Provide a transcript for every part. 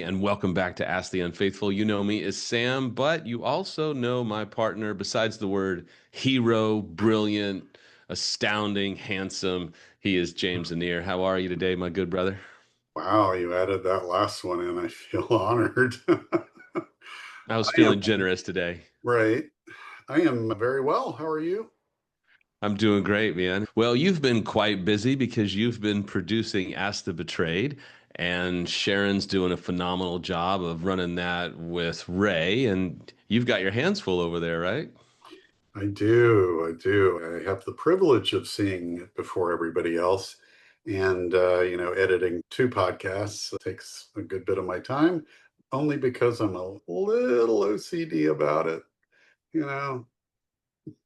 and welcome back to Ask The Unfaithful. You know me as Sam, but you also know my partner, besides the word hero, brilliant, astounding, handsome. He is James Anir. How are you today, my good brother? Wow, you added that last one in. I feel honored. I was I am feeling generous today. right. I am very well. How are you? I'm doing great, man. Well, you've been quite busy because you've been producing Ask the Betrayed, and Sharon's doing a phenomenal job of running that with Ray, and you've got your hands full over there, right? I do. I do. I have the privilege of seeing it before everybody else. And, editing two podcasts takes a good bit of my time, only because I'm a little OCD about it, you know.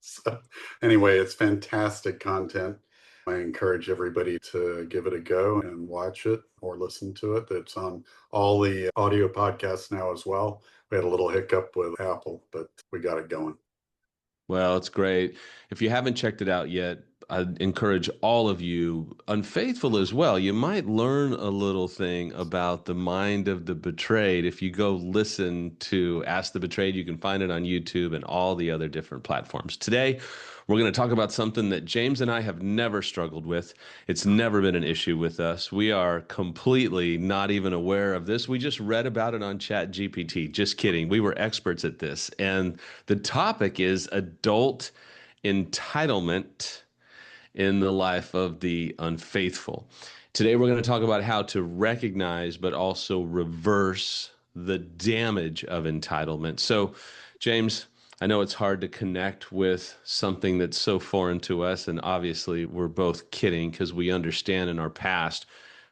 So, anyway, it's fantastic content. I encourage everybody to give it a go and watch it or listen to it. It's on all the audio podcasts now as well. We had a little hiccup with Apple, but we got it going. Well, it's great. If you haven't checked it out yet, I encourage all of you, unfaithful as well. You might learn a little thing about the mind of the betrayed if you go listen to Ask the Betrayed. You can find it on YouTube and all the other different platforms. Today, we're going to talk about something that James and I have never struggled with. It's never been an issue with us. We are completely not even aware of this. We just read about it on Chat GPT. Just kidding. We were experts at this. And the topic is adult entitlement in the life of the unfaithful. Today, we're going to talk about how to recognize but also reverse the damage of entitlement. So, James, I know it's hard to connect with something that's so foreign to us. And obviously, we're both kidding because we understand in our past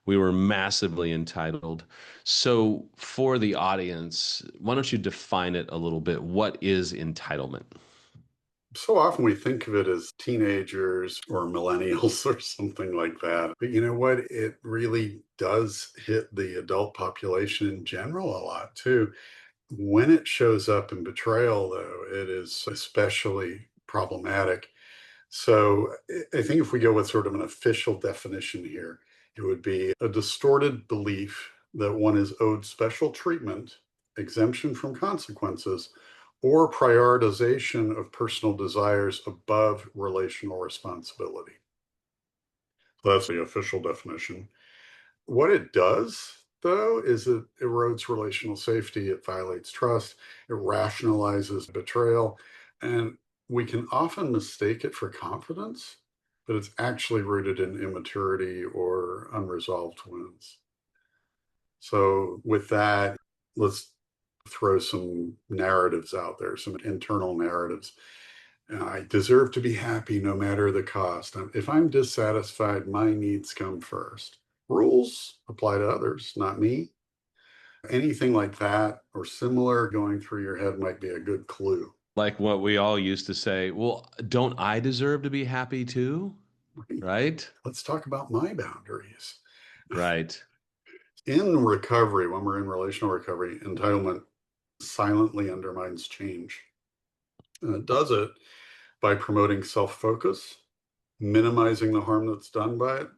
we were massively entitled. So, for the audience, why don't you define it a little bit? What is entitlement? So often we think of it as teenagers or millennials or something like that. But you know what? It really does hit the adult population in general a lot too. When it shows up in betrayal, though, it is especially problematic. So I think if we go with sort of an official definition here, it would be a distorted belief that one is owed special treatment, exemption from consequences, or prioritization of personal desires above relational responsibility. So that's the official definition. What it does, though, is it erodes relational safety, it violates trust, it rationalizes betrayal, and we can often mistake it for confidence, but it's actually rooted in immaturity or unresolved wounds. So, with that, let's throw some narratives out there, some internal narratives. I deserve to be happy no matter the cost. If I'm dissatisfied, my needs come first. Rules apply to others, not me. Anything like that or similar going through your head might be a good clue. Like what we all used to say, well, don't I deserve to be happy too? Right? Right? Let's talk about my boundaries. Right. In recovery, when we're in relational recovery, entitlement silently undermines change. And it does it by promoting self focus, minimizing the harm that's done by it,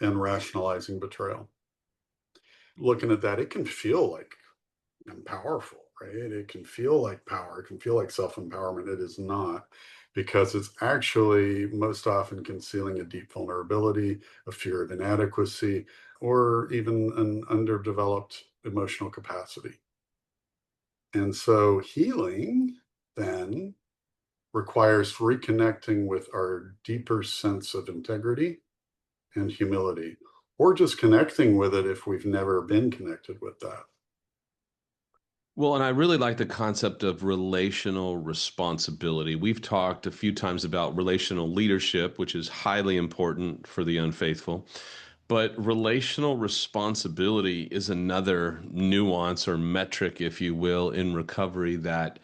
and rationalizing betrayal. Looking at that, it can feel like I'm powerful, right? It can feel like power. It can feel like self empowerment. It is not, because it's actually most often concealing a deep vulnerability, a fear of inadequacy, or even an underdeveloped emotional capacity. And so healing then requires reconnecting with our deeper sense of integrity and humility, or just connecting with it if we've never been connected with that. Well, and I really like the concept of relational responsibility. We've talked a few times about relational leadership, which is highly important for the unfaithful. But relational responsibility is another nuance or metric, if you will, in recovery that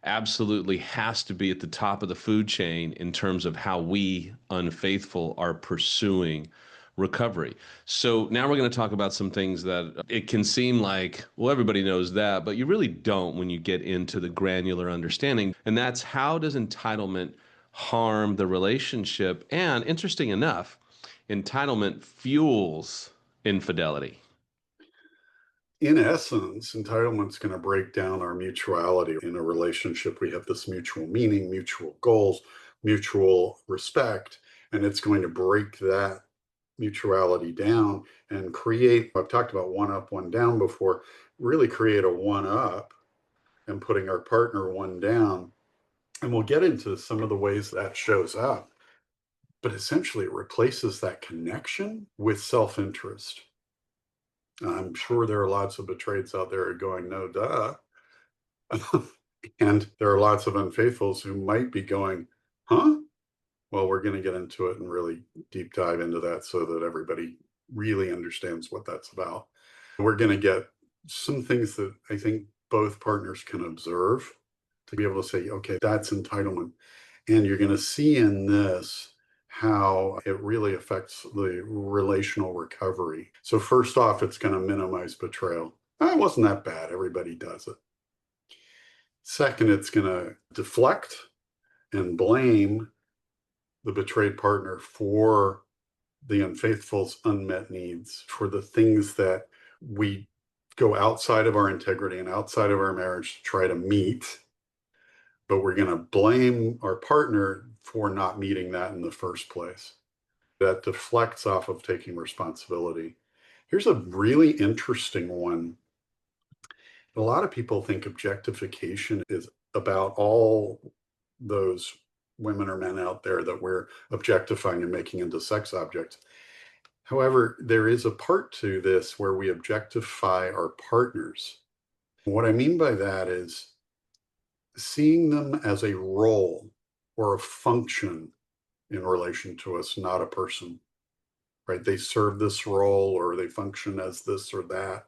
absolutely has to be at the top of the food chain in terms of how we unfaithful are pursuing recovery. So now we're going to talk about some things that it can seem like, well, everybody knows that, but you really don't when you get into the granular understanding. And that's, how does entitlement harm the relationship? And interesting enough, entitlement fuels infidelity. In essence, entitlement's going to break down our mutuality in a relationship. We have this mutual meaning, mutual goals, mutual respect, and it's going to break that mutuality down and create. I've talked about one up, one down before, really create a one up and putting our partner one down. And we'll get into some of the ways that shows up. But essentially, it replaces that connection with self interest. I'm sure there are lots of betrayeds out there going, no, duh. And there are lots of unfaithfuls who might be going, huh? Well, we're going to get into it and really deep dive into that so that everybody really understands what that's about. We're going to get some things that I think both partners can observe to be able to say, okay, that's entitlement. And you're going to see in this how it really affects the relational recovery. So, first off, it's going to minimize betrayal. It wasn't that bad. Everybody does it. Second, it's going to deflect and blame the betrayed partner for the unfaithful's unmet needs, for the things that we go outside of our integrity and outside of our marriage to try to meet, but we're going to blame our partner for not meeting that in the first place. That deflects off of taking responsibility. Here's a really interesting one. A lot of people think objectification is about all those women or men out there that we're objectifying and making into sex objects. However, there is a part to this where we objectify our partners. What I mean by that is seeing them as a role or a function in relation to us, not a person, right? They serve this role or they function as this or that,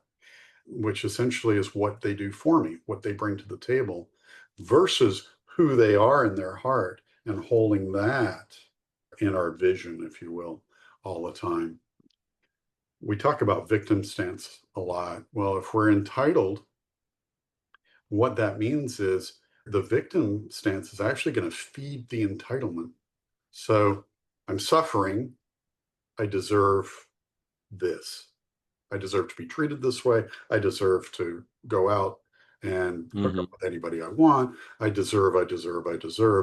which essentially is what they do for me, what they bring to the table, versus who they are in their heart and holding that in our vision, if you will, all the time. We talk about victim stance a lot. Well, if we're entitled, what that means is the victim stance is actually going to feed the entitlement. So I'm suffering. I deserve this. I deserve to be treated this way. I deserve to go out and hook up Hmm. with anybody I want. I deserve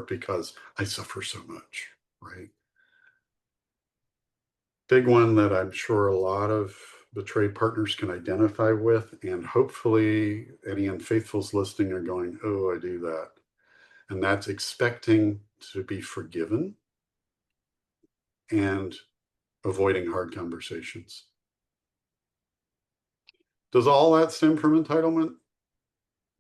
because I suffer so much, right? Big one that I'm sure a lot of betrayed partners can identify with, and hopefully any unfaithfuls listening are going, oh, I do that. And that's expecting to be forgiven and avoiding hard conversations. Does all that stem from entitlement?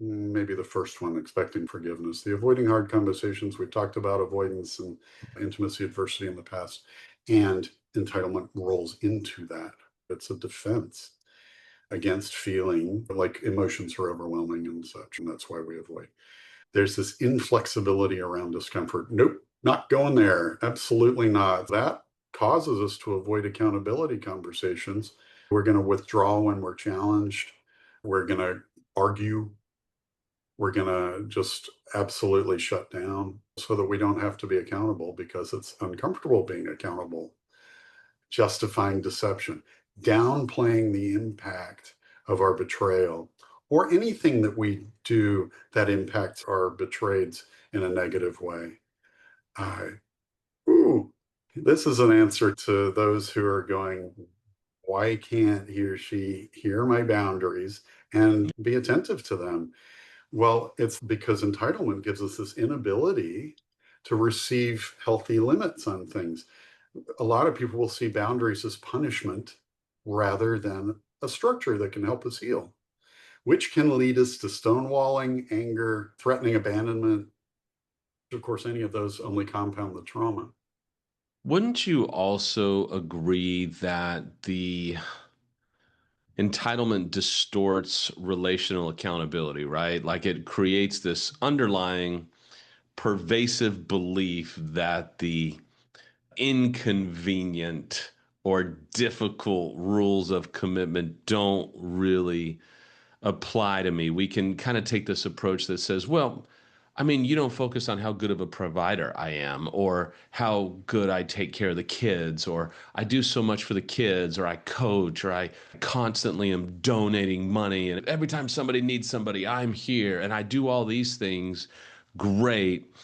Maybe the first one, expecting forgiveness. The avoiding hard conversations, we've talked about avoidance and intimacy adversity in the past, and entitlement rolls into that. It's a defense against feeling like emotions are overwhelming and such, and that's why we avoid. There's this inflexibility around discomfort. Nope, not going there. Absolutely not. That causes us to avoid accountability conversations. We're going to withdraw when we're challenged. We're going to argue. We're going to just absolutely shut down so that we don't have to be accountable because it's uncomfortable being accountable. Justifying deception, downplaying the impact of our betrayal, or anything that we do that impacts our betrayeds in a negative way. Uh, ooh, this is an answer to those who are going, why can't he or she hear my boundaries and be attentive to them? Well, it's because entitlement gives us this inability to receive healthy limits on things. A lot of people will see boundaries as punishment rather than a structure that can help us heal, which can lead us to stonewalling, anger, threatening abandonment. Of course, any of those only compound the trauma. Wouldn't you also agree that the entitlement distorts relational accountability, right? Like it creates this underlying pervasive belief that the inconvenient or difficult rules of commitment don't really apply to me. We can kind of take this approach that says, well, I mean, you don't focus on how good of a provider I am, or how good I take care of the kids, or I do so much for the kids, or I coach, or I constantly am donating money. And every time somebody needs somebody, I'm here and I do all these things. Great.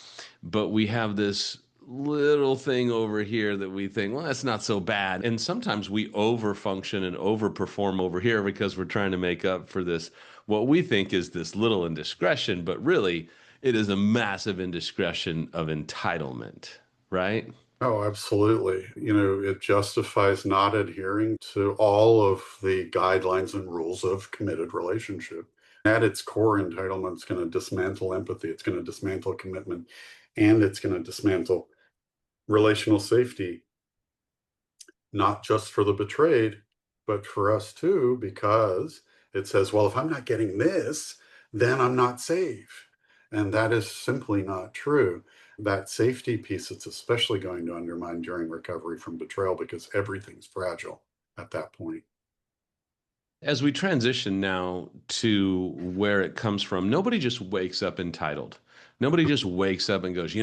But we have this little thing over here that we think, well, that's not so bad. And sometimes we overfunction and overperform over here because we're trying to make up for this, what we think is this little indiscretion, but really it is a massive indiscretion of entitlement, right? Oh, absolutely. It justifies not adhering to all of the guidelines and rules of committed relationship. At its core, entitlement is going to dismantle empathy, it's going to dismantle commitment, and it's going to dismantle relational safety, not just for the betrayed, but for us too, because it says, well, if I'm not getting this, then I'm not safe. And that is simply not true. That safety piece, it's especially going to undermine during recovery from betrayal because everything's fragile at that point. As we transition now to where it comes from, nobody just wakes up entitled. Nobody just wakes up and goes,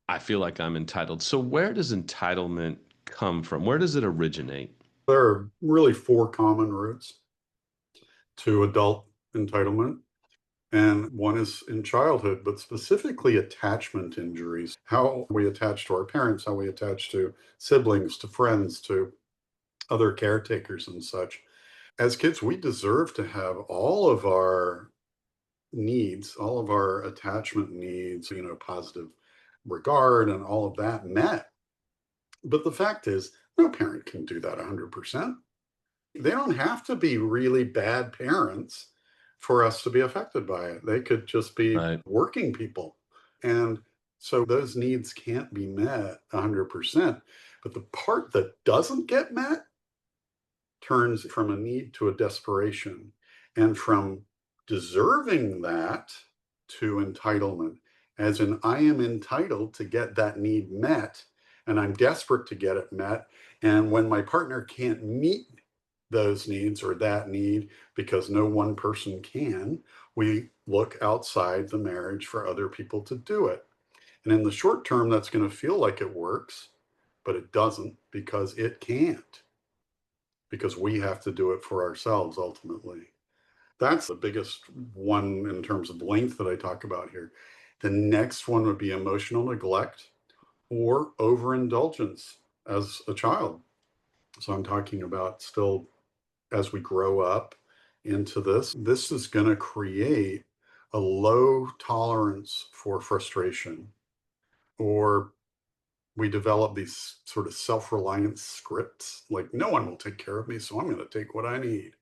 I feel like I'm entitled. So, where does entitlement come from? Where does it originate? There are really four common roots to adult entitlement. And one is in childhood, but specifically attachment injuries, how we attach to our parents, how we attach to siblings, to friends, to other caretakers and such. As kids, we deserve to have all of our needs, all of our attachment needs, positive regard and all of that met. But the fact is, no parent can do that 100%. They don't have to be really bad parents for us to be affected by it. They could just be Right. working people. And so those needs can't be met 100%. But the part that doesn't get met turns from a need to a desperation, and from deserving that to entitlement, as in, I am entitled to get that need met, and I'm desperate to get it met. And when my partner can't meet those needs or that need because no one person can, we look outside the marriage for other people to do it. And in the short term, that's going to feel like it works, but it doesn't because it can't, because we have to do it for ourselves ultimately. That's the biggest one in terms of length that I talk about here. The next one would be emotional neglect or overindulgence as a child. So I'm talking about still as we grow up into this is going to create a low tolerance for frustration, or we develop these sort of self-reliant scripts like, no one will take care of me, so I'm going to take what I need.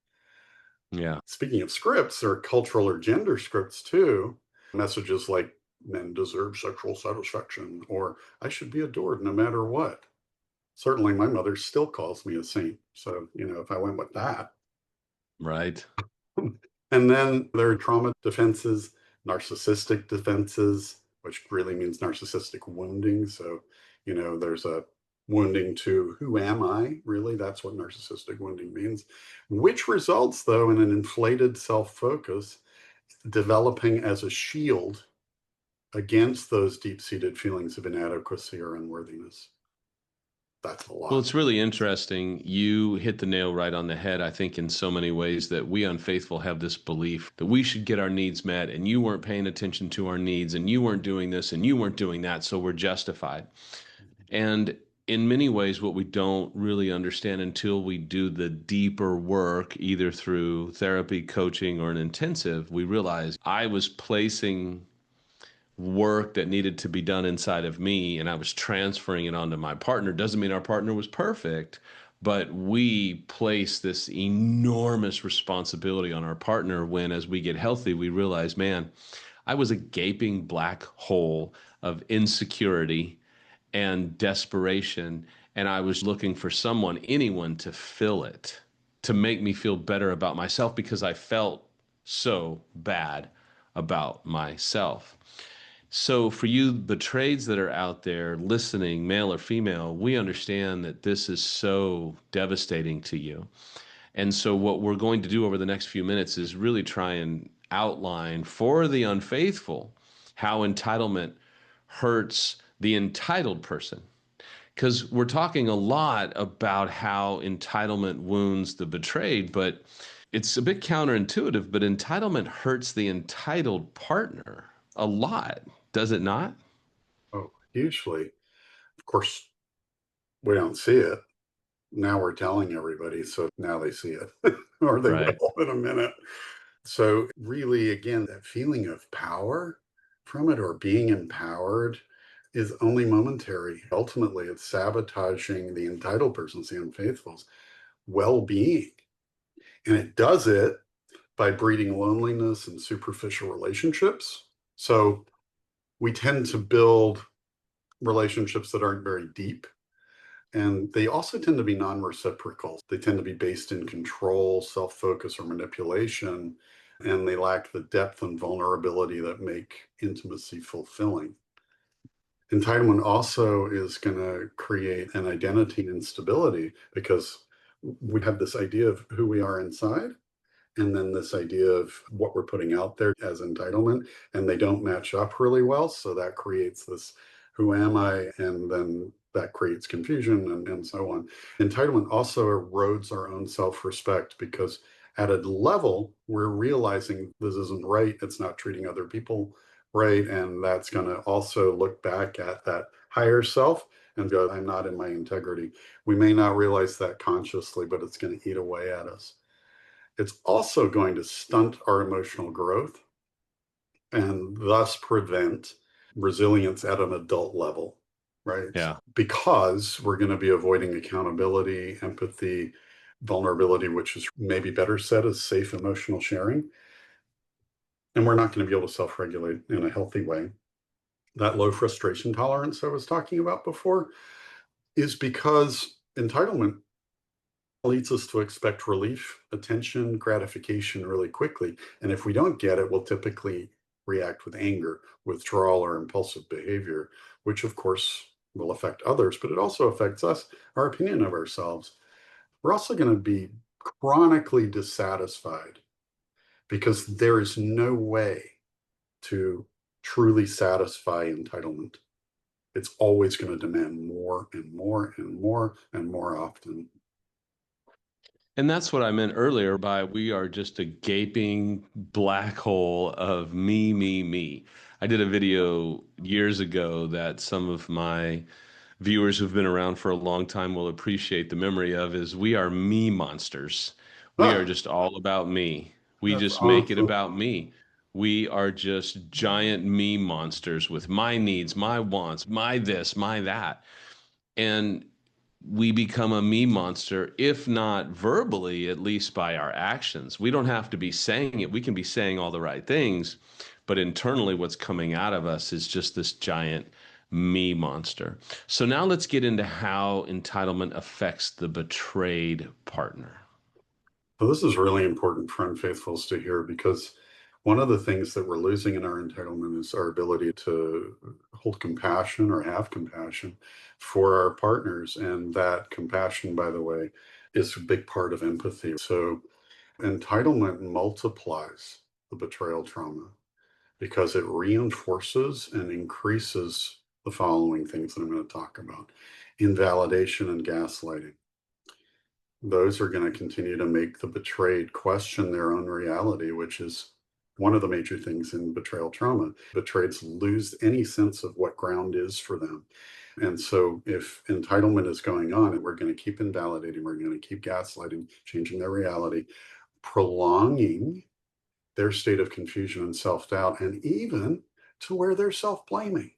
Yeah. Speaking of scripts, there are cultural or gender scripts too. Messages like, men deserve sexual satisfaction, or I should be adored no matter what. Certainly, my mother still calls me a saint. So, if I went with that. Right. And then there are trauma defenses, narcissistic defenses, which really means narcissistic wounding. So, there's a wounding to who am I? Really, that's what narcissistic wounding means, which results, though, in an inflated self focus developing as a shield against those deep seated feelings of inadequacy or unworthiness. That's a Well, lot. it's really interesting. You hit the nail right on the head, I think, in so many ways that we unfaithful have this belief that we should get our needs met, and you weren't paying attention to our needs, and you weren't doing this, and you weren't doing that, so we're justified. And in many ways, what we don't really understand until we do the deeper work, either through therapy, coaching, or an intensive, we realize I was placing work that needed to be done inside of me and I was transferring it onto my partner. Doesn't mean our partner was perfect, but we place this enormous responsibility on our partner when, as we get healthy, we realize, man, I was a gaping black hole of insecurity and desperation. And I was looking for someone, anyone to fill it, to make me feel better about myself because I felt so bad about myself. So, for you, the trades that are out there listening, male or female, we understand that this is so devastating to you. And so, what we're going to do over the next few minutes is really try and outline for the unfaithful how entitlement hurts the entitled person. Because we're talking a lot about how entitlement wounds the betrayed, but it's a bit counterintuitive, but entitlement hurts the entitled partner a lot, does it not? Oh, hugely. Of course, we don't see it. Now we're telling everybody, so now they see it, or they Right. will in a minute. So, really, again, that feeling of power from it or being empowered is only momentary. Ultimately, it's sabotaging the entitled person's, the unfaithful's well being. And it does it by breeding loneliness and superficial relationships. So, we tend to build relationships that aren't very deep. And they also tend to be non reciprocal. They tend to be based in control, self focus, or manipulation. And they lack the depth and vulnerability that make intimacy fulfilling. Entitlement also is going to create an identity instability because we have this idea of who we are inside and then this idea of what we're putting out there as entitlement, and they don't match up really well. So that creates this who am I? And then that creates confusion and so on. Entitlement also erodes our own self respect because at a level, we're realizing this isn't right. It's not treating other people right. And that's going to also look back at that higher self and go, I'm not in my integrity. We may not realize that consciously, but it's going to eat away at us. It's also going to stunt our emotional growth and thus prevent resilience at an adult level, right? Yeah. Because we're going to be avoiding accountability, empathy, vulnerability, which is maybe better said as safe emotional sharing. And we're not going to be able to self regulate in a healthy way. That low frustration tolerance I was talking about before is because entitlement leads us to expect relief, attention, gratification really quickly. And if we don't get it, we'll typically react with anger, withdrawal, or impulsive behavior, which of course will affect others, but it also affects us, our opinion of ourselves. We're also going to be chronically dissatisfied because there is no way to truly satisfy entitlement. It's always going to demand more and more and more and more often. And that's what I meant earlier by we are just a gaping black hole of me, me, me. I did a video years ago that some of my viewers who've been around for a long time will appreciate the memory of is we are me monsters. We are Ah, just all about me. We that's just make it awesome. about me. We are just giant me monsters with my needs, my wants, my this, my that. And we become a me monster, if not verbally, at least by our actions. We don't have to be saying it. We can be saying all the right things, but internally, what's coming out of us is just this giant me monster. So now let's get into how entitlement affects the betrayed partner. So this is really important for unfaithfuls to hear because one of the things that we're losing in our entitlement is our ability to hold compassion or have compassion for our partners. And that compassion, by the way, is a big part of empathy. So entitlement multiplies the betrayal trauma because it reinforces and increases the following things that I'm going to talk about: invalidation and gaslighting. Those are going to continue to make the betrayed question their own reality, which is one of the major things in betrayal trauma. Betrayeds lose any sense of what ground is for them. And so, if entitlement is going on, and we're going to keep invalidating, we're going to keep gaslighting, changing their reality, prolonging their state of confusion and self doubt, and even to where they're self blaming.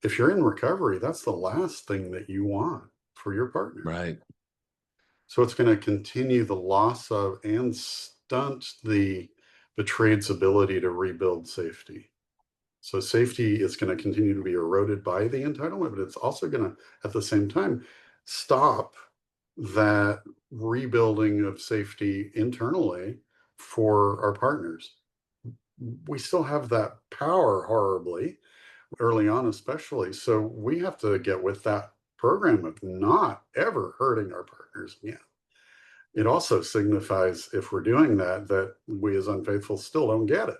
If you're in recovery, that's the last thing that you want for your partner. Right. So it's going to continue the loss of and stunt the betrayed's ability to rebuild safety. So safety is going to continue to be eroded by the entitlement, but it's also going to, at the same time, stop that rebuilding of safety internally for our partners. We still have that power horribly early on, especially. So we have to get with that program of not ever hurting our partners again. It also signifies, if we're doing that, that we as unfaithful still don't get it.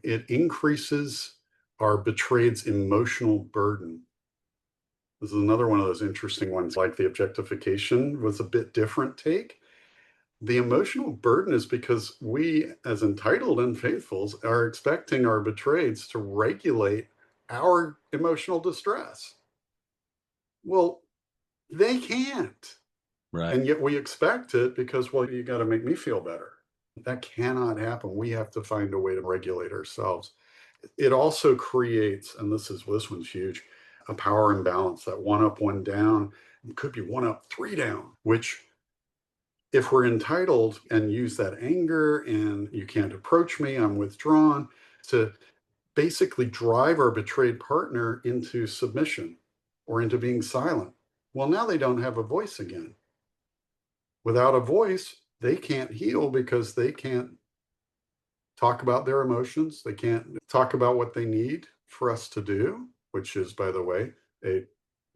It increases our betrayed's emotional burden. This is another one of those interesting ones, like the objectification was a bit different take. The emotional burden is because we, as entitled unfaithfuls, are expecting our betrayeds to regulate our emotional distress. Well, they can't. Right. And yet we expect it because, well, you got to make me feel better. That cannot happen. We have to find a way to regulate ourselves. It also creates, and this one's huge, a power imbalance, that one up, one down. It could be one up, three down, which if we're entitled and use that anger and you can't approach me, I'm withdrawn, to basically drive our betrayed partner into submission or into being silent. Well, now they don't have a voice again. Without a voice, they can't heal because they can't talk about their emotions. They can't talk about what they need for us to do, which is, by the way, a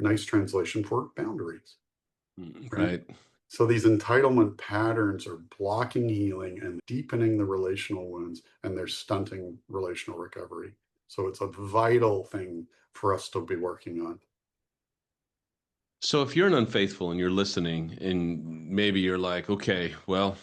nice translation for boundaries, right? Right. So these entitlement patterns are blocking healing and deepening the relational wounds, and they're stunting relational recovery. So it's a vital thing for us to be working on. So if you're an unfaithful and you're listening and maybe you're like, okay, well,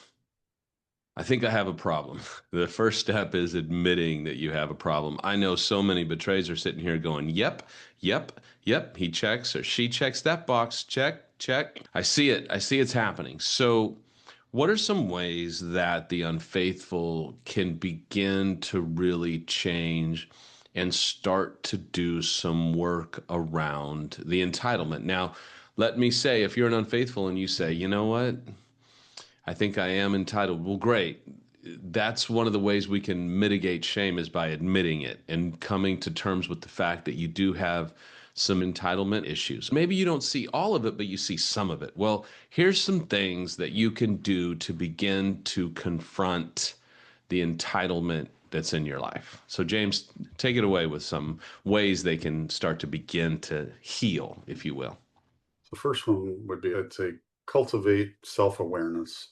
I think I have a problem. The first step is admitting that you have a problem. I know so many betrays are sitting here going, yep, yep, yep. He checks or she checks that box. Check, check. I see it. I see it's happening. So, what are some ways that the unfaithful can begin to really change and start to do some work around the entitlement? Now, let me say, if you're an unfaithful and you say, you know what? I think I am entitled. Well, great. That's one of the ways we can mitigate shame is by admitting it and coming to terms with the fact that you do have some entitlement issues. Maybe you don't see all of it, but you see some of it. Well, here's some things that you can do to begin to confront the entitlement that's in your life. So, James, take it away with some ways they can start to begin to heal, if you will. The first one would be, I'd say, cultivate self awareness,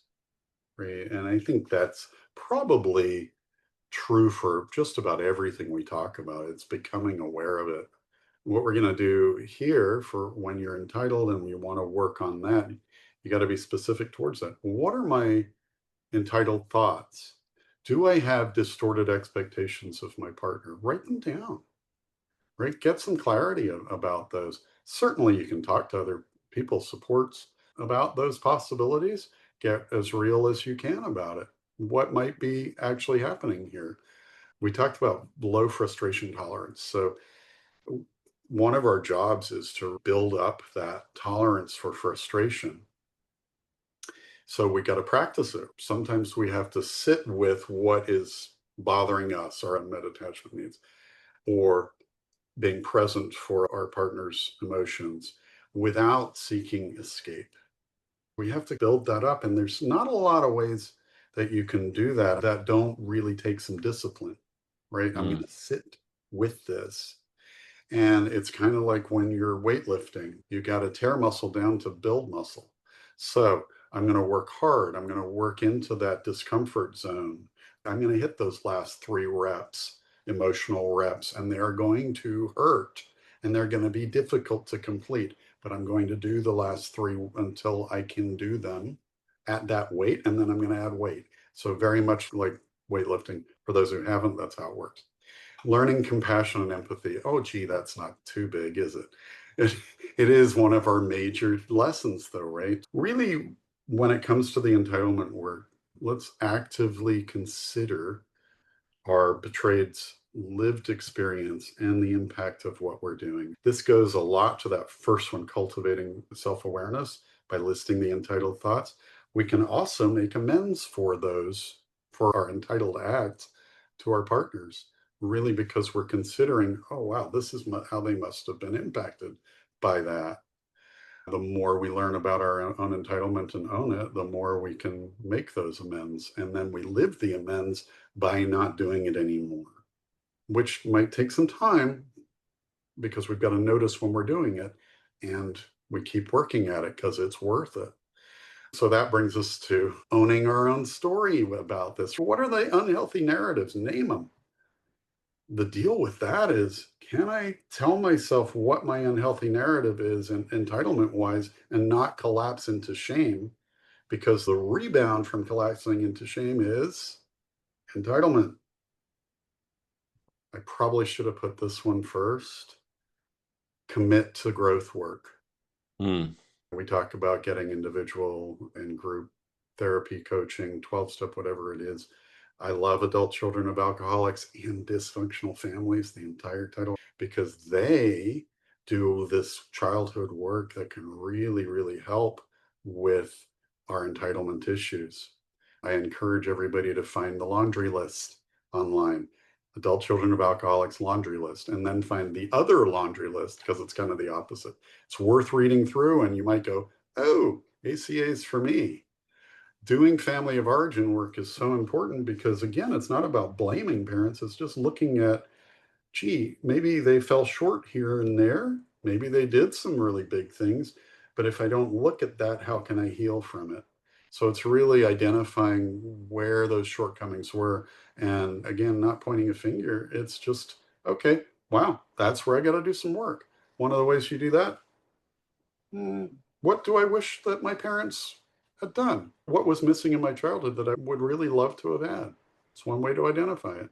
right? And I think that's probably true for just about everything we talk about. It's becoming aware of it. What we're going to do here for when you're entitled and you want to work on that, you got to be specific towards that. What are my entitled thoughts? Do I have distorted expectations of my partner? Write them down, right? Get some clarity about those. Certainly, you can talk to other people's supports about those possibilities. Get as real as you can about it. What might be actually happening here? We talked about low frustration tolerance. So, one of our jobs is to build up that tolerance for frustration. So, we got to practice it. Sometimes we have to sit with what is bothering us, our unmet attachment needs, or being present for our partner's emotions without seeking escape. We have to build that up. And there's not a lot of ways that you can do that that don't really take some discipline, right? I'm going Mm, to sit with this. And it's kind of like when you're weightlifting, you got to tear muscle down to build muscle. So I'm going to work hard. I'm going to work into that discomfort zone. I'm going to hit those last 3 reps, emotional reps, and they're going to hurt and they're going to be difficult to complete. But I'm going to do the last 3 until I can do them at that weight. And then I'm going to add weight. So, very much like weightlifting. For those who haven't, that's how it works. Learning compassion and empathy. Oh, gee, that's not too big, is it? It, it is one of our major lessons, though, right? Really, when it comes to the entitlement work, let's actively consider our betrayed's lived experience and the impact of what we're doing. This goes a lot to that first one, cultivating self awareness by listing the entitled thoughts. We can also make amends for those, for our entitled acts to our partners, really because we're considering, oh, wow, this is how they must have been impacted by that. The more we learn about our own entitlement and own it, the more we can make those amends. And then we live the amends by not doing it anymore, which might take some time because we've got to notice when we're doing it. And we keep working at it because it's worth it. So that brings us to owning our own story about this. What are the unhealthy narratives? Name them. The deal with that is, can I tell myself what my unhealthy narrative is and entitlement wise and not collapse into shame? Because the rebound from collapsing into shame is entitlement. I probably should have put this one first. Commit to growth work. Mm, We talk about getting individual and group therapy, coaching, 12 step, whatever it is. I love adult children of alcoholics and dysfunctional families, the entire title, because they do this childhood work that can really, really help with our entitlement issues. I encourage everybody to find the laundry list online, adult children of alcoholics laundry list, and then find the other laundry list because it's kind of the opposite. It's worth reading through, and you might go, oh, ACA is for me. Doing family of origin work is so important because, again, it's not about blaming parents, it's just looking at, gee, maybe they fell short here and there. Maybe they did some really big things. But if I don't look at that, how can I heal from it? So it's really identifying where those shortcomings were. And again, not pointing a finger. It's just, okay, wow, that's where I got to do some work. One of the ways you do that, what do I wish that my parents had done? What was missing in my childhood that I would really love to have had? It's one way to identify it.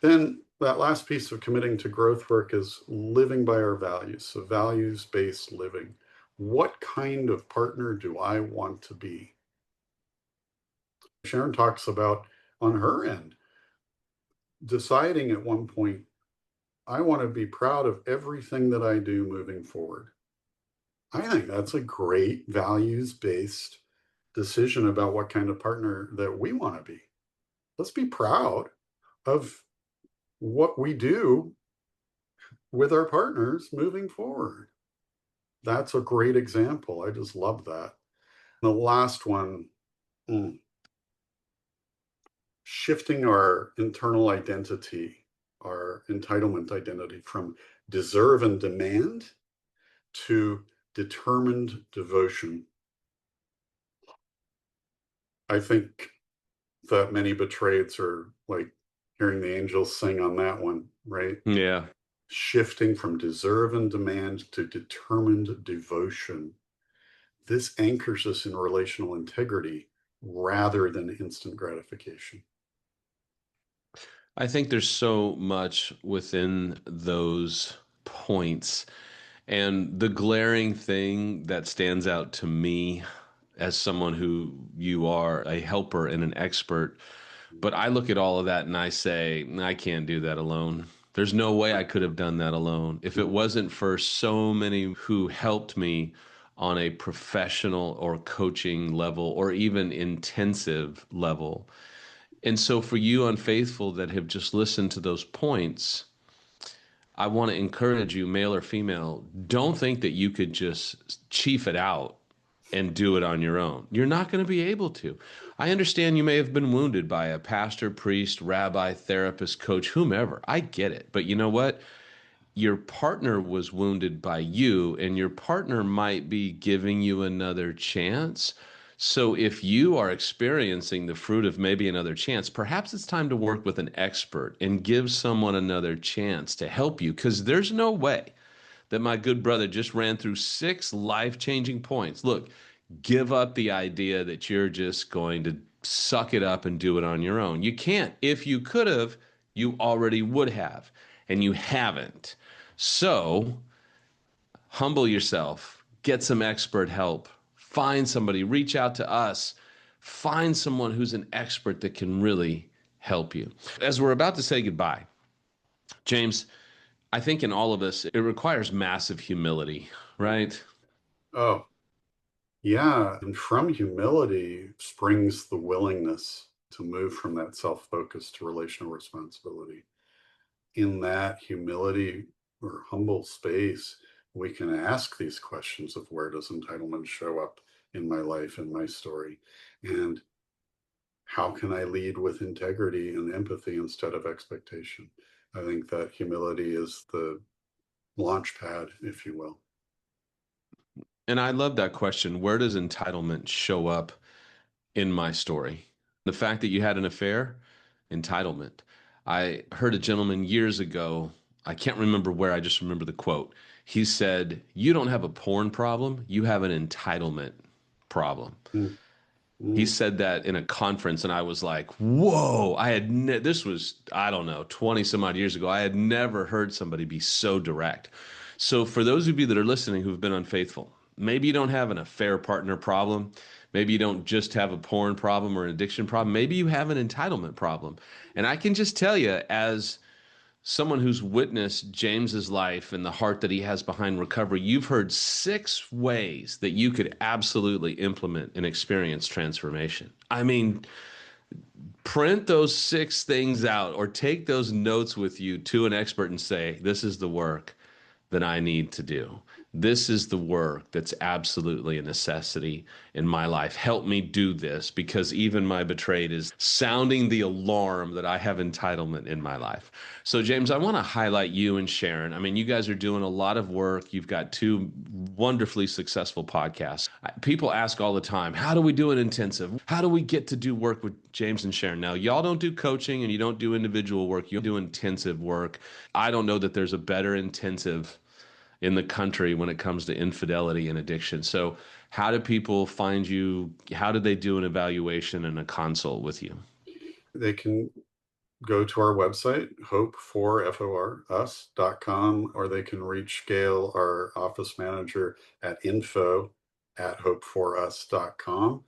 Then that last piece of committing to growth work is living by our values. So, values based living. What kind of partner do I want to be? Sharon talks about on her end deciding at one point, I want to be proud of everything that I do moving forward. I think that's a great values based decision about what kind of partner that we want to be. Let's be proud of what we do with our partners moving forward. That's a great example. I just love that. The last one, mm, shifting our internal identity, our entitlement identity from deserve and demand to determined devotion. I think that many betrayeds are like hearing the angels sing on that one, right? yeah. Shifting from deserve and demand to determined devotion. This anchors us in relational integrity rather than instant gratification. I think there's so much within those points. And the glaring thing that stands out to me as someone who you are a helper and an expert, but I look at all of that and I say, I can't do that alone. There's no way I could have done that alone. If it wasn't for so many who helped me on a professional or coaching level or even intensive level. And so, for you unfaithful that have just listened to those points, I want to encourage you, male or female, don't think that you could just chief it out and do it on your own. You're not going to be able to. I understand you may have been wounded by a pastor, priest, rabbi, therapist, coach, whomever. I get it. But you know what? Your partner was wounded by you, and your partner might be giving you another chance. So, if you are experiencing the fruit of maybe another chance, perhaps it's time to work with an expert and give someone another chance to help you because there's no way that my good brother just ran through 6 life-changing points. Look, give up the idea that you're just going to suck it up and do it on your own. You can't. If you could have, you already would have, and you haven't. So humble yourself, get some expert help, find somebody, reach out to us, find someone who's an expert that can really help you. As we're about to say goodbye, James, I think in all of this, it requires massive humility, right? Oh, yeah. And from humility springs the willingness to move from that self focus to relational responsibility. In that humility or humble space, we can ask these questions of where does entitlement show up in my life, in my story? And how can I lead with integrity and empathy instead of expectation? I think that humility is the launch pad, if you will. And I love that question. Where does entitlement show up in my story? The fact that you had an affair, entitlement. I heard a gentleman years ago, I can't remember where, I just remember the quote. He said, "You don't have a porn problem, you have an entitlement problem." Mm, He mm. said that in a conference, and I was like, whoa, this was, I don't know, 20 some odd years ago. I had never heard somebody be so direct. So, for those of you that are listening who've been unfaithful, maybe you don't have an affair partner problem. Maybe you don't just have a porn problem or an addiction problem. Maybe you have an entitlement problem. And I can just tell you, as someone who's witnessed James's life and the heart that he has behind recovery, you've heard 6 ways that you could absolutely implement and experience transformation. I mean, print those 6 things out or take those notes with you to an expert and say, this is the work that I need to do. This is the work that's absolutely a necessity in my life. Help me do this, because even my betrayed is sounding the alarm that I have entitlement in my life. So, James, I want to highlight you and Sharon. I mean, you guys are doing a lot of work. You've got 2 wonderfully successful podcasts. People ask all the time, how do we do an intensive? How do we get to do work with James and Sharon? Now, y'all don't do coaching and you don't do individual work, you do intensive work. I don't know that there's a better intensive in the country when it comes to infidelity and addiction. So, how do people find you? How do they do an evaluation and a consult with you? They can go to our website, hope4us.com, or they can reach Gail, our office manager, at info@hope4us.com.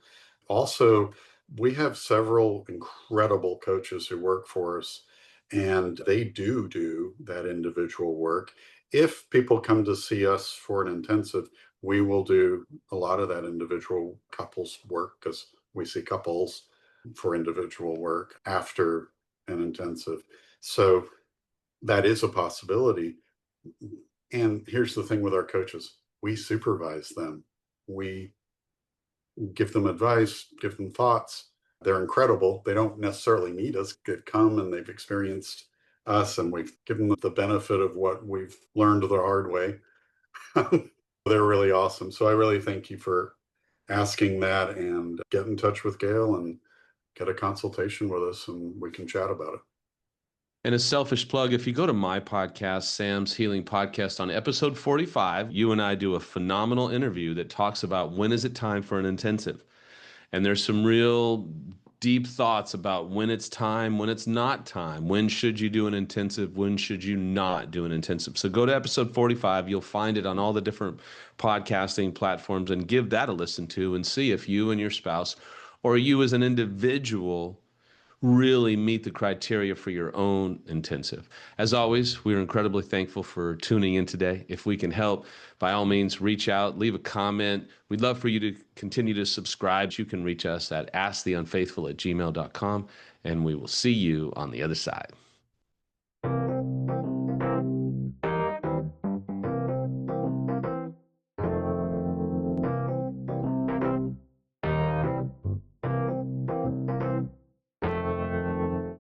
Also, we have several incredible coaches who work for us, and they do that individual work. If people come to see us for an intensive, we will do a lot of that individual couples work, because we see couples for individual work after an intensive. So that is a possibility. And here's the thing with our coaches: we supervise them, we give them advice, give them thoughts. They're incredible. They don't necessarily need us. They've come and they've experienced us, and we've given them the benefit of what we've learned the hard way. They're really awesome. So I really thank you for asking that, and get in touch with Gail and get a consultation with us, and we can chat about it. And a selfish plug, if you go to my podcast, Sam's Healing Podcast, on episode 45, you and I do a phenomenal interview that talks about when is it time for an intensive. And there's some real deep thoughts about when it's time, when it's not time, when should you do an intensive, when should you not do an intensive. So go to episode 45, you'll find it on all the different podcasting platforms, and give that a listen to and see if you and your spouse or you as an individual really meet the criteria for your own intensive. As always, we are incredibly thankful for tuning in today. If we can help, by all means, reach out, leave a comment. We'd love for you to continue to subscribe. You can reach us at asktheunfaithful@gmail.com, and we will see you on the other side.